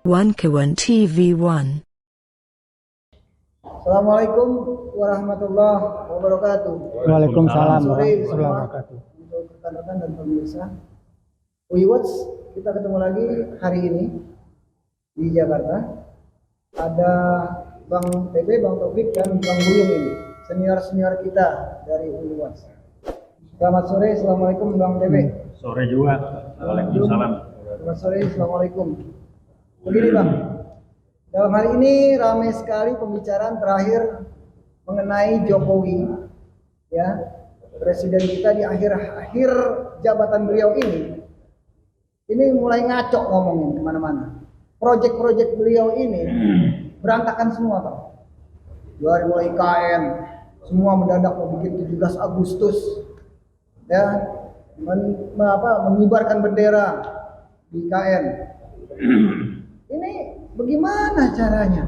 Wankawan TV1. Assalamualaikum warahmatullahi wabarakatuh. Waalaikumsalam Sore warahmatullahi semua wabarakatuh. untuk rekan-rekan dan pemirsa Wiwatch, kita ketemu lagi hari ini di Jakarta. Ada Bang TB, Bang Taufik, dan Bang Buyung ini, senior-senior kita dari Wiwatch. Selamat sore, assalamualaikum Bang TB. Sore juga. Waalaikumsalam. Selamat sore, assalamualaikum. Begini Bang, dalam hari ini ramai sekali pembicaraan terakhir mengenai Jokowi, ya, presiden kita di akhir jabatan beliau ini mulai ngaco ngomongin kemana-mana. Proyek-proyek beliau ini berantakan semua Bang. Dari mulai IKN, semua mendadak mau bikin 17 Agustus, ya, mengibarkan bendera di IKN. Ini bagaimana caranya?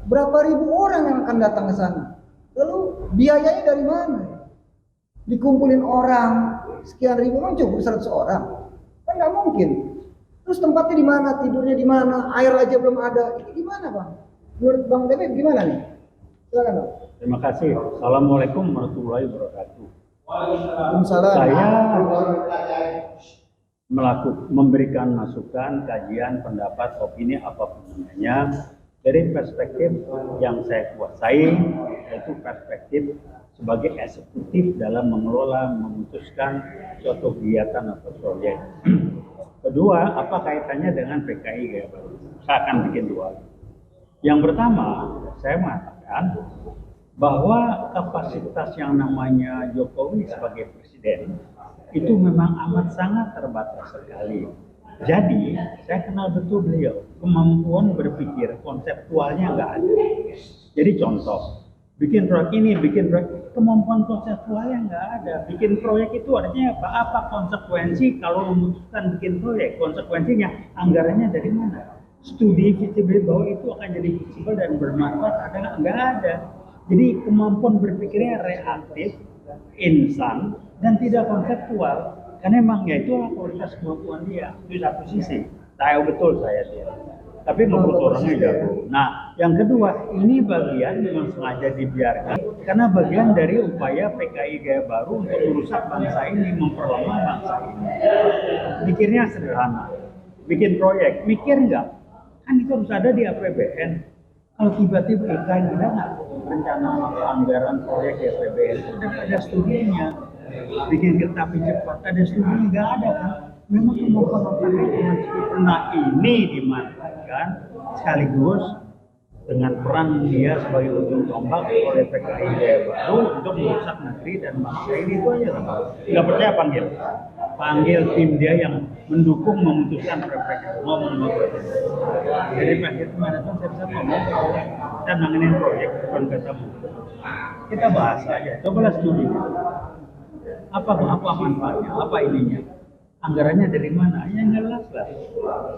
Berapa ribu orang yang akan datang ke sana? Lalu biayanya dari mana? Dikumpulin orang sekian ribu, memang cukup 100 orang? Kan nggak mungkin. Terus tempatnya di mana? Tidurnya di mana? Air aja belum ada. Ini gimana Bang? Menurut Bang Tebe gimana nih? Silakan Bang. Terima kasih. Assalamualaikum warahmatullahi wabarakatuh. Waalaikumsalam. Saya memberikan masukan, kajian, pendapat, opini apapun namanya dari perspektif yang saya kuasai, yaitu perspektif sebagai eksekutif dalam mengelola, memutuskan suatu kegiatan atau proyek. Kedua, apa kaitannya dengan PKI Gaya Baru? Saya akan bikin dua. Yang pertama, saya mengatakan bahwa kapasitas yang namanya Jokowi sebagai presiden itu memang amat sangat terbatas sekali. Jadi, saya kenal betul beliau, kemampuan berpikir konseptualnya nggak ada. Jadi contoh, bikin proyek ini, bikin proyek, kemampuan konseptualnya nggak ada. Bikin proyek itu artinya apa? Apa konsekuensi kalau memutuskan bikin proyek? Konsekuensinya, anggarannya dari mana? Studi visibility bahwa itu akan jadi visible dan bermanfaat ada nggak ada. Jadi kemampuan berpikirnya reaktif, instan, dan tidak konseptual. Karena memang ya itulah kualitas kemampuan dia. Itu satu sisi. Tahu betul saya dia. Tapi menurut orangnya jago. Nah, yang kedua, ini bagian yang sengaja dibiarkan karena bagian dari upaya PKI Gaya Baru untuk merusak bangsa ini, memperlemah bangsa ini. Mikirnya sederhana. Bikin proyek, mikir nggak? Kan itu harus ada di APBN. Kalau tiba-tiba IKN nggak rencana anggaran proyek di APBN, udah ada studinya. Bikin kereta api cepat, ada studinya nggak ada kan? Memang kemampuan otaknya cuma segitu. Nah ini dimanfaatkan sekaligus dengan peran dia sebagai ujung tombak oleh PKI Gaya Baru untuk merusak negeri dan bangsa ini. Itu aja kan? Nggak percaya panggil tim dia yang mendukung memutuskan PPK ngomong. Jadi Pak kemarin saya bisa ngomong, kita nanganin proyek bukan ketemu. Kita bahas aja, cobalah studi. Apa manfaatnya, apa ininya, anggarannya dari mana? Ya jelas lah.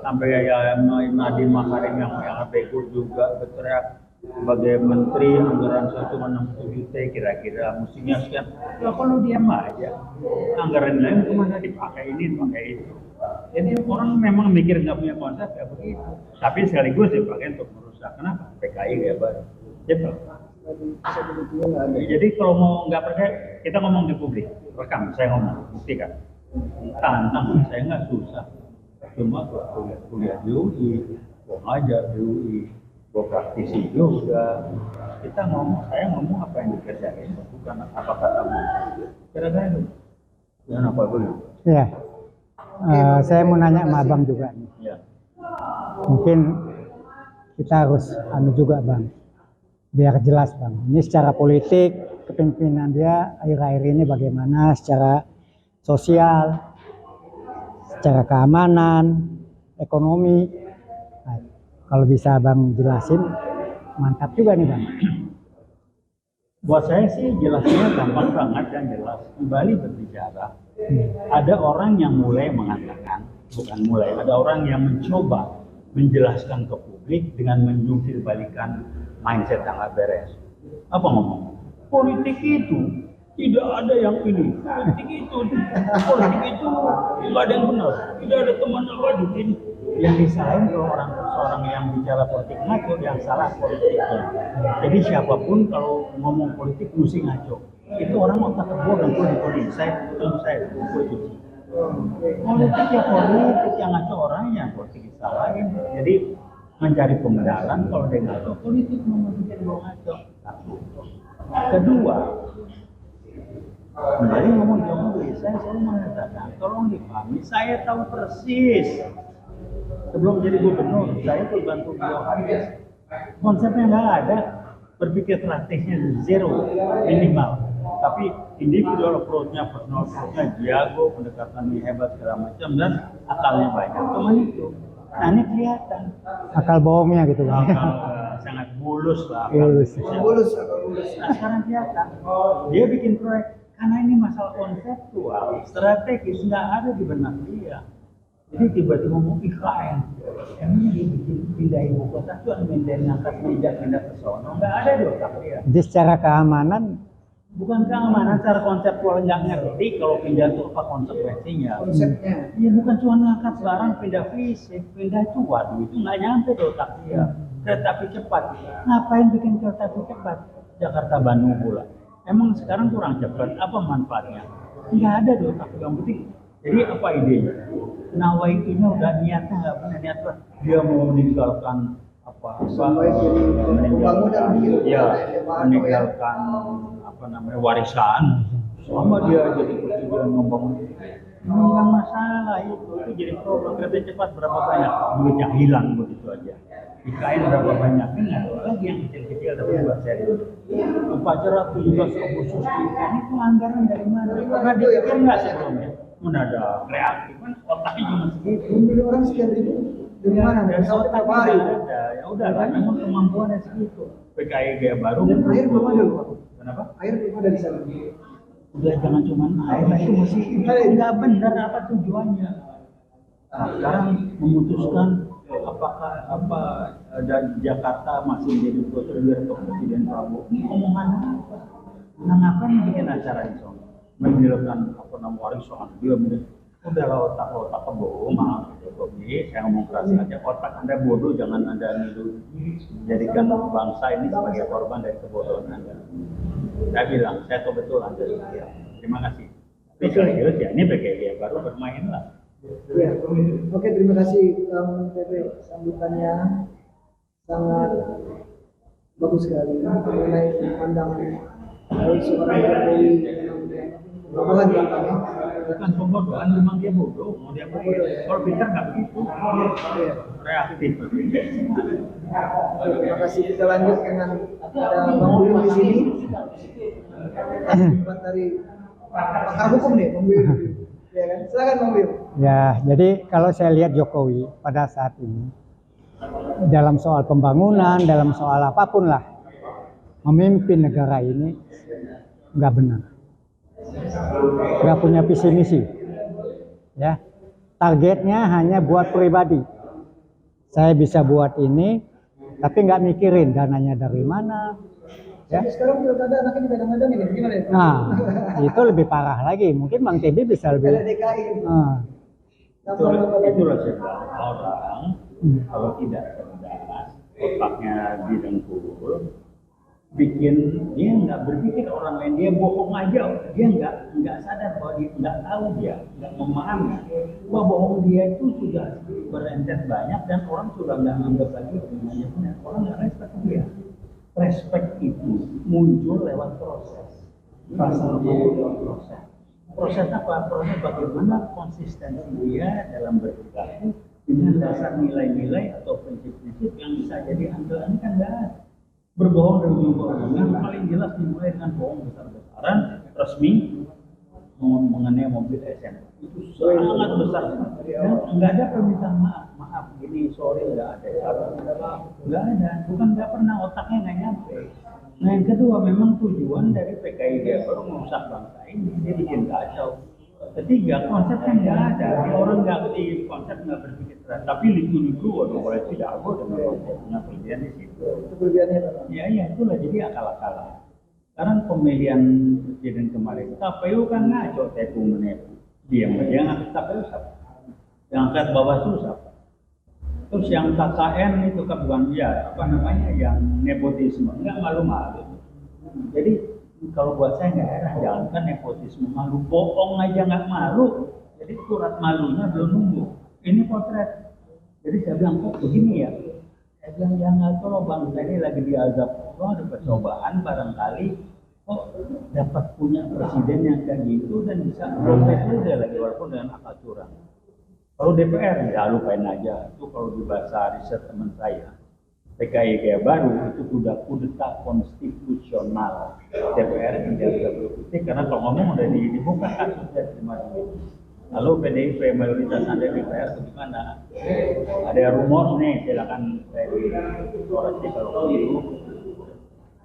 Sampai ya Nadiem Makarim yang bego juga berteriak sebagai menteri anggaran 167 T kira-kira mestinya sekian. Ya kalau diam aja, anggaran lain kemana dipakai ini, dipakai itu. Jadi orang memang mikir nggak punya konsep ya begitu. Tapi sekaligus dipakai untuk merusak. Kenapa? PKI Gaya Baru. Gitu. Jadi kalau mau nggak percaya, kita ngomong di publik, rekam, saya ngomong, buktikan. Tantang, saya nggak susah. Cuma kuliah di UI, gua ngajar di UI, gua praktisi juga. Kita ngomong, saya ngomong apa yang dikerjain, bukan apa katamu. Kira-kira itu. Dan apa dulu? Iya. Saya mau nanya sama Abang juga nih. Ya. Mungkin kita harus juga Bang, biar jelas Bang. Ini secara politik kepemimpinan dia akhir-akhir ini bagaimana, secara sosial, secara keamanan, ekonomi. Nah, kalau bisa Bang jelasin, mantap juga nih Bang. Buat saya sih jelasnya gampang banget dan jelas. Kembali berbicara, ada orang yang mulai mengatakan, ada orang yang mencoba menjelaskan ke publik dengan menjungkir balikan mindset yang nggak beres. Apa ngomong? Politik itu tidak ada yang ini. Politik itu nggak ada yang benar. Tidak ada teman abadi ini. Yang disalahin kalau seorang yang bicara politik ngaco, yang salah politiknya. Jadi siapapun kalau ngomong politik mesti ngaco. Itu orang otak kebo dan politik. Saya cuci. Politik ya politik, yang ngaco orangnya, politik disalahin. Jadi mencari pembenaran kalau dia ngaco, politik membuat dia ngaco. Satu. Kedua, kembali ngomong Jokowi, saya selalu mengatakan, tolong dipahami, saya tahu persis. Sebelum jadi gubernur, saya bantu beliau habis. Konsepnya nggak ada, berpikir strategisnya zero, minimal. Tapi individual approach-nya, personal approach-nya jago, pendekatannya hebat segala macam, dan akalnya banyak. Cuman itu, nah ini kelihatan. Akal bohongnya gitu Bang. Akal sangat bulus lah. Bulus. Bulus. Nah sekarang kelihatan, dia bikin proyek, karena ini masalah konseptual, strategis, nggak ada di benak dia. Jadi tiba-tiba mau IKN, emang dia bikin pindah ibu kota, cuma pindahin angkat meja pindah ke sono, nggak ada di otak dia. Jadi secara keamanan, Bukan keamanan, secara konseptual nggak ngerti kalau pindah itu apa konsekuensinya. Konsepnya. Iya bukan cuma ngangkat barang, pindah fisik, pindah itu, waduh itu nggak nyampe di otak dia. Kereta api cepat, ngapain bikin kereta api cepat? Jakarta Bandung pula. Emang sekarang kurang cepat, apa manfaatnya? Nggak ada di otak yang penting. Jadi apa idenya? Nawaitunya udah niatnya nggak punya niat lah. Dia mau meninggalkan Sampai jadi pembangunan gitu. meninggalkan warisan selama dia jadi presiden membangun nggak masalah itu jadi problem. Kereta cepat berapa banyak duit yang hilang begitu aja, IKN berapa banyak, kan ada lagi yang kecil-kecil tapi buat serius. Upacara 17 Agustus di IKN itu anggaran dari mana? Karena dia pikir nggak sebelumnya mendadak reaktif kan otaknya cuma segitu. Membeli orang sekian ribu dari mana? Dari Dari otak hari. ada, ya udah lah, memang kemampuannya segitu. PKI gaya baru. Dan air belum ada loh Pak. Kenapa? Air belum ada di sana. Udah jangan cuma air, itu masih nggak benar apa tujuannya. Nah, sekarang memutuskan apakah dan Jakarta masih menjadi prosedur ke Presiden Prabowo. Ini omongan apa? Nah, ngapain bikin acara itu? Menghilangkan warisan dia udahlah otak bohong, maaf Jokowi, saya ngomong keras aja, otak Anda bodoh, jangan Anda niru, jadikan bangsa ini sebagai korban dari kebodohan Anda. Saya bilang, saya tahu betul Anda setia. Terima kasih. Tapi serius ya, ini PKI baru bermain lah. Ya. Oke, terima kasih Kang Pepe, sambutannya sangat bagus sekali mengenai pandangan dari seorang Jokowi. Bodohan ya Kang. Bukan pembodohan, memang dia bodoh. Mau dia bodoh. Kalau pintar nggak begitu. Reaktif. Terima kasih. Kita lanjut dengan ada Bang Wil di sini. Dari pakar hukum nih, Bang Wil. Ya kan? Silakan Bang Wil. ya jadi kalau saya lihat Jokowi pada saat ini, dalam soal pembangunan, dalam soal apapun lah, memimpin negara ini nggak benar. Nggak punya visi misi, ya targetnya hanya buat pribadi. Saya bisa buat ini, tapi nggak mikirin dananya dari mana. Ya. Sampai sekarang pilkada anaknya digadang-gadang ini, gimana ya? Nah, itu lebih parah lagi. Mungkin Bang TB bisa lebih. Ada DKI. Itulah sebab orang kalau tidak cerdas, otaknya didengkul, bikin dia nggak berpikir orang lain, dia bohong aja, dia nggak sadar bahwa dia nggak tahu, dia nggak memahami bahwa bohong dia itu sudah berentet banyak dan orang sudah nggak anggap lagi namanya benar, orang nggak respect dia. Respect itu muncul lewat proses, rasa lewat proses. Proses apa? Proses bagaimana konsistensi dia dalam berperilaku dengan dasar nilai-nilai atau prinsip-prinsip yang bisa jadi andalan, kan nggak ada. Berbohong dan berbohong yang paling jelas dimulai dengan bohong besar-besaran resmi mengenai mobil SM itu sangat besar dan nggak ada permintaan maaf gini sorry nggak ada bukan nggak pernah, otaknya nggak nyampe. Nah yang kedua memang tujuan dari PKI dia baru merusak bangsa ini, dia bikin kacau. Ketiga, konsepnya nggak ada, orang nggak ngerti konsep, nggak berpikir keras. Tapi liku-liku, waduh boleh tidak jago dengan konsepnya kelebihan di situ. Itu kelebihannya Pak. Iya itulah jadi akal-akalan. Sekarang pemilihan presiden kemarin, KPU kan ngaco, tepu menipu. Dia ngangkat KPU siapa? Yang angkat Bawaslu siapa? Terus yang KKN itu kan bukan ya apa namanya yang nepotisme, nggak malu-malu. Jadi kalau buat saya nggak heran, jangankan nepotisme malu, bohong aja nggak malu. Jadi surat malunya belum nunggu. Ini potret. Jadi saya bilang kok begini ya. Saya bilang ya nggak tahu bangsa ini lagi diazab Allah, ada percobaan barangkali kok dapat punya presiden yang kayak gitu dan bisa protes juga lagi walaupun dengan akal curang. Kalau DPR ya lupain aja. Itu kalau di bahasa riset teman saya, PKI kayak baru itu sudah kudeta konstitusional. DPR tidak bisa berkutik karena kalau ngomong udah dibuka kasusnya terima duit. Lalu PDIP mayoritas ada di DPR itu gimana? Ada rumor nih, silakan saya dikoreksi kalau begitu.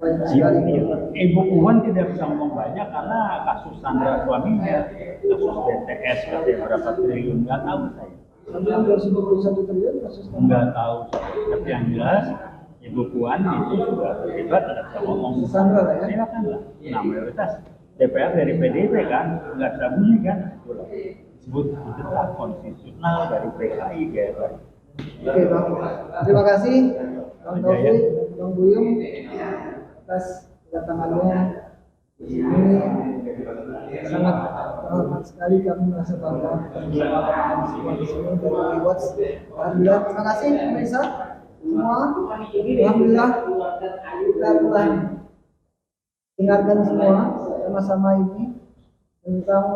Ibu Puan tidak bisa ngomong banyak karena kasus Sandra suaminya, kasus BTS katanya berapa triliun, nggak tahu saya. Sampai 221 triliun kasus Nggak tahu saya. Tapi yang jelas Ibu Puan itu sudah terlibat, tidak bisa ngomong. Sandra lah ya. Silakan lah. Nah mayoritas DPR dari PDIP kan, nggak bisa bunyi kan, itulah disebut kudeta konstitusional dari PKI kayak tadi. Oke Bang, terima kasih Bang Taufik, Bang Buyung atas kedatangannya. Ini sangat terhormat sekali, kami merasa bangga bersama semua di sini dari Watch. Alhamdulillah, terima kasih pemirsa semua. Alhamdulillah kita telah dengarkan semua sama-sama ini tentang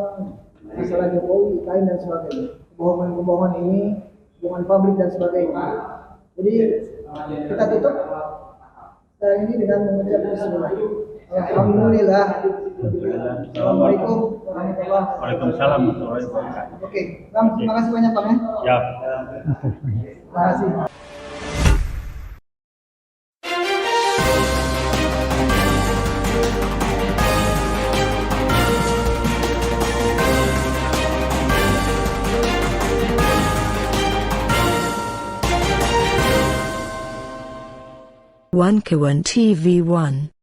masalah Jokowi, IKN dan sebagainya. Kebohongan-kebohongan ini, hubungan pabrik dan sebagainya. Jadi kita tutup sekarang ini dengan mengucap bismillah. Alhamdulillah. Assalamualaikum warahmatullahi wabarakatuh. Waalaikumsalam warahmatullahi wabarakatuh. Oke, Bang, terima kasih banyak Bang ya. Siap. Terima kasih. One Kawan TV 1